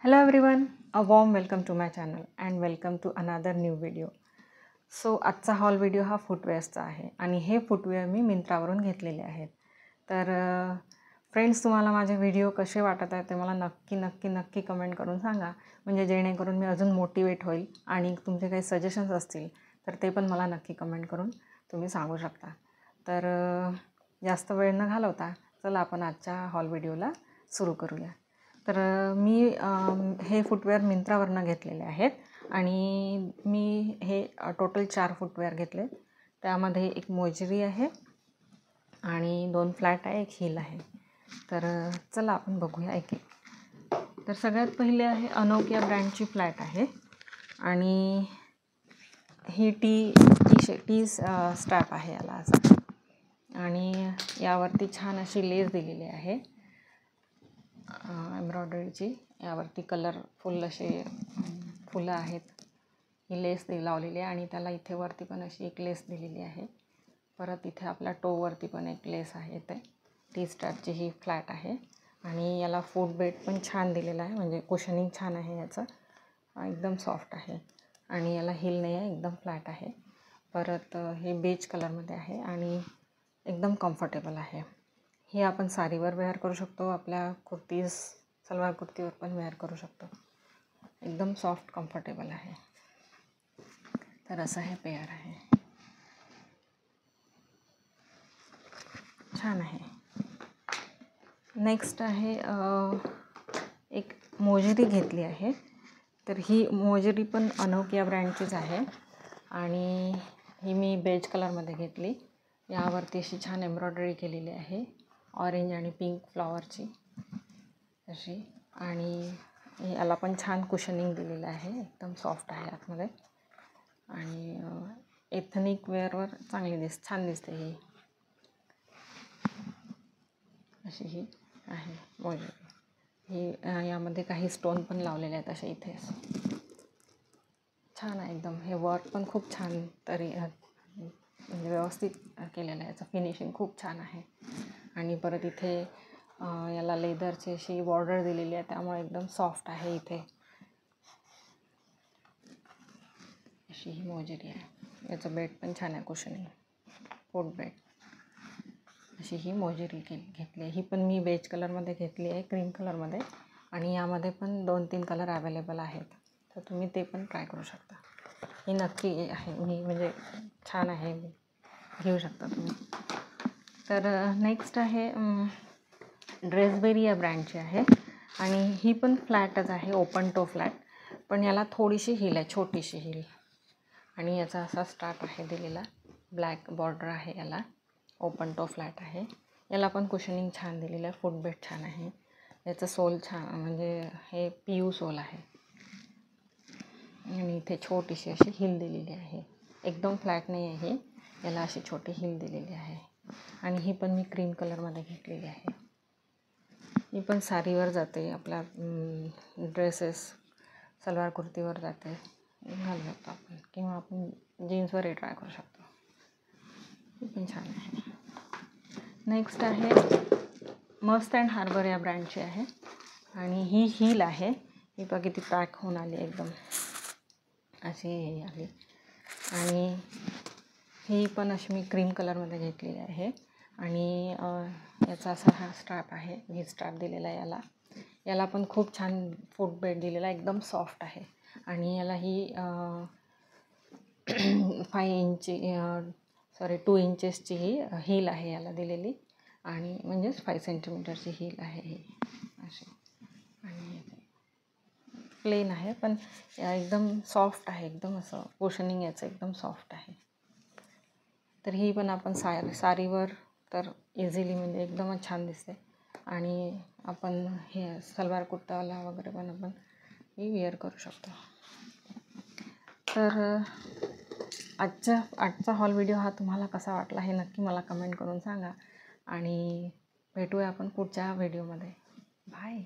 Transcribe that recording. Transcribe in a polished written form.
Hello everyone, a warm welcome to my channel and welcome to another new video. So आजचा hall video हा फुटवेअर्सचा आहे आणि हे footwear मी मिंत्रावरून घेतलेले आहेत. तर फ्रेंड्स, तुम्हाला माझे व्हिडिओ कसे वाटत आहेत ते मला नक्की कमेंट करून सांगा, म्हणजे जेणेकरून मी अजून मोटिवेट होईल आणि तुमचे काही सजेशन्स असतील तर ते पण मला नक्की कमेंट करून तुम्ही सांगू शकता. तर जास्त वेळ न घालवता चला आपण आजच्या हॉल व्हिडिओला सुरू करूया. तर मी हे फुटवेअर मिंत्रावरनं घेतलेले आहेत आणि मी हे टोटल 4 फुटवेअर घेतले. त्यामध्ये एक मोजरी आहे आणि 2 फ्लॅट आहे, एक हील आहे. तर चला आपण बघूया एक एक. तर सगळ्यात पहिले आहे अनोकिया ब्रँडची फ्लॅट आहे आणि ही टी स्ट्रॅप आहे याला असा, आणि यावरती छान अशी लेस दिलेली आहे एम्ब्रॉयडरीची. यावरती कलरफुल असे फुलं आहेत. ही लेस लावलेली आहे आणि त्याला इथे वरती पण अशी एक लेस दिलेली आहे. परत इथे आपल्या टोवरती पण एक लेस आहे. ते टी स्ट्रॅपची ही फ्लॅट आहे आणि याला फूट बेड पण छान दिलेला आहे, म्हणजे कुशनिंग छान आहे याचं, एकदम सॉफ्ट आहे. आणि याला हिल नाही आहे, एकदम फ्लॅट आहे. परत हे बेज कलरमध्ये आहे आणि एकदम कम्फर्टेबल आहे. ही आपण साडीवर वेअर करू शकतो, आपल्या कुर्तीज सलवार कुर्तीवर पण वेअर करू शकतो. एकदम सॉफ्ट कम्फर्टेबल आहे. तर असं हे पेअर आहे, छान आहे. नेक्स्ट आहे एक मोजरी घेतली आहे. तर ही मोजरी पण अनोकिया ब्रँडचीच आहे आणि ही मी बेज कलरमध्ये घेतली. यावरती अशी छान एम्ब्रॉयडरी केलेली आहे, ऑरेंज आणि पिंक फ्लॉवरची अशी. आणि याला पण छान कुशनिंग दिलेलं आहे, एकदम सॉफ्ट आहे आतमध्ये. आणि एथनिक वेअरवर छान दिसते ही अशी. ही आहे मोजरी. ही यामध्ये काही स्टोन पण लावलेले आहेत असे इथे, छान आहे एकदम. हे वर्क पण खूप छान म्हणजे व्यवस्थित केलेलं आहे. याचं फिनिशिंग खूप छान आहे. आणि परत इथे याला लेदरची अशी बॉर्डर दिलेली आहे, त्यामुळे एकदम सॉफ्ट आहे इथे अशी ही मोजरी आहे. याचं बेड पण छान आहे, कुशनिंग फूट बेड अशी ही मोजरी घेतली आहे. ही पण मी बेज कलरमध्ये घेतली आहे, क्रीम कलरमध्ये. आणि यामध्ये पण 2-3 कलर अवेलेबल आहेत, तर तुम्ही ते पण ट्राय करू शकता. ही नक्की आहे, म्हणजे छान आहे, घेऊ शकता तुम्ही. तर नेक्स्ट आहे ड्रेसबेरी या ब्रँडची आहे आणि ही पण फ्लॅटच आहे, ओपन टो फ्लॅट. पण याला थोडीशी हील आहे, छोटीशी हील. आणि याचा असा स्टार्ट आहे दिलेला, ब्लॅक बॉर्डर आहे याला. ओपन टो फ्लॅट आहे. याला पण कुशनिंग छान दिलेलं आहे, फूट बेड छान आहे. याचं सोल छान, म्हणजे हे PU सोल आहे. आणि इथे छोटीशी अशी हील दिलेली आहे, एकदम फ्लॅट नाही आहे ही, याला अशी छोटी हील दिलेली आहे. आणि ही पण मी क्रीम कलरमध्ये घेतलेली आहे. ही पण साडीवर जाते, आपल्या ड्रेसेस सलवार कुर्तीवर जाते, घालू शकतो आपण, किंवा आपण जीन्सवरही ट्राय करू शकतो. ही पण छान आहे. नेक्स्ट आहे मस्त अँड हार्बर या ब्रँडची आहे आणि ही हील आहे. ही बघा किती पॅक होऊन आली, एकदम अशी आली. आणि ही पण अशी मी क्रीम कलरमध्ये घेतलेली आहे. आणि याचा असा हा स्ट्रॅप आहे, ही स्ट्रॅप दिलेला आहे याला. याला पण खूप छान फूट बेड दिलेला आहे, एकदम सॉफ्ट आहे. आणि याला ही 2 इंचेसची ही हील आहे याला दिलेली, आणि म्हणजेच 5 सेंटीमीटरची हील आहे ही अशी. आणि प्लेन आहे, पण एकदम सॉफ्ट आहे, एकदम असं कुशनिंग याचं एकदम सॉफ्ट आहे. तर ही पण आपण साडीवर तर इझिली, म्हणजे एकदमच छान दिसते. आणि आपण हे सलवार कुर्ताला वगैरे पण आपण ही वेअर करू शकतो. तर आजचा हॉल व्हिडिओ हा तुम्हाला कसा वाटला हे नक्की मला कमेंट करून सांगा. आणि भेटूया आपण पुढच्या व्हिडिओमध्ये. बाय.